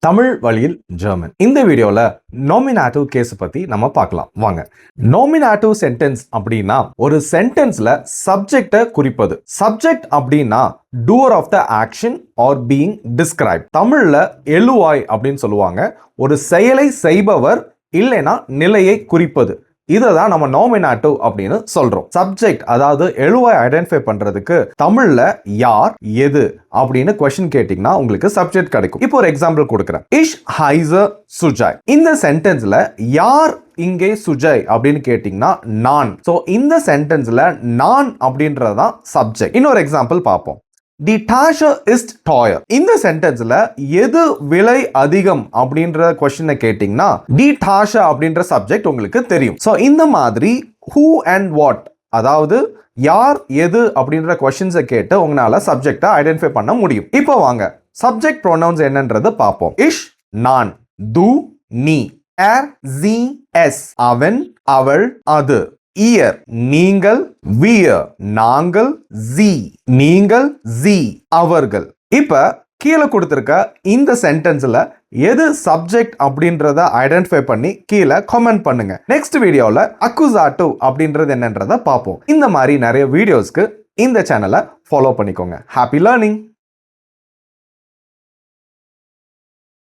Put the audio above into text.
தமிழ் வழியில் ஜெர்மன். இந்த வீடியோல நோமினாட்டிவ் கேஸ் பத்தி நம்ம பார்க்கலாம் வாங்க. நோமினாட்டிவ் சென்டென்ஸ் அப்படின்னா ஒரு சென்டென்ஸ்ல சப்ஜெக்ட குறிப்பது. சப்ஜெக்ட் அப்படின்னா doer of the action or being describe. தமிழ்ல எழுவாய் அப்படின்னு சொல்லுவாங்க. ஒரு செயலை செய்பவர் இல்லைனா நிலையை குறிப்பது. இதுதான் நம்ம நோமினாட்டிவ் அப்படின்னு சொல்றோம். சப்ஜெக்ட் அதாவது எழுவாய் ஐடென்டிஃபை பண்றதுக்கு தமிழ்ல யார் எது அப்படின்னு क्वेश्चन கேட்டிங்கன்னா உங்களுக்கு சப்ஜெக்ட் கிடைக்கும். இப்போ ஒரு எக்ஸாம்பிள் கொடுக்கிறேன். இஷ் ஹைசர் சுஜாய். இந்த சென்டென்ஸ்ல யார் இங்கே சுஜய் அப்படின்னு கேட்டிங்கன்னா நான். சோ இந்த சென்டென்ஸ்ல நான் அப்படின்றதுதான் சப்ஜெக்ட். இன்னொரு எக்ஸாம்பிள் பார்ப்போம். தி டாஷர் இஸ் டாயர். இந்த சென்டென்ஸ்ல எது விலை அதிகம் அப்படின்ற क्वेश्चन கேட்டிங்கன்னா தி டாஷர் அப்படின்ற சப்ஜெக்ட் உங்களுக்கு தெரியும். சோ இந்த மாதிரி who and what அதாவது யார் எது அப்படின்ற क्वेश्चंस கேட்டு உங்களால சப்ஜெக்ட்டை ஐடென்டிஃபை பண்ண முடியும். இப்போ வாங்க சப்ஜெக்ட் ப்ரோனவுன்ஸ் என்னன்றது பார்ப்போம். இஷ் நான், து நீ, er sie es அவன் அவள் அது, ihr நீங்கள், wir நாங்கள், sie நீங்கள், sie அவர்கள். இப்ப கீழே கொடுத்திருக்க இந்த சென்டென்ஸ்ல எது சப்ஜெக்ட் அப்படின்றத ஐடென்டிஃபை பண்ணி கீழே கமெண்ட் பண்ணுங்க. நெக்ஸ்ட் வீடியோல அக்குசாட்டிவ் அப்படின்றது என்னன்றத பார்ப்போம். இந்த மாதிரி நிறைய வீடியோஸ்க்கு இந்த சேனலை ஃபாலோ பண்ணிக்கோங்க. Happy learning.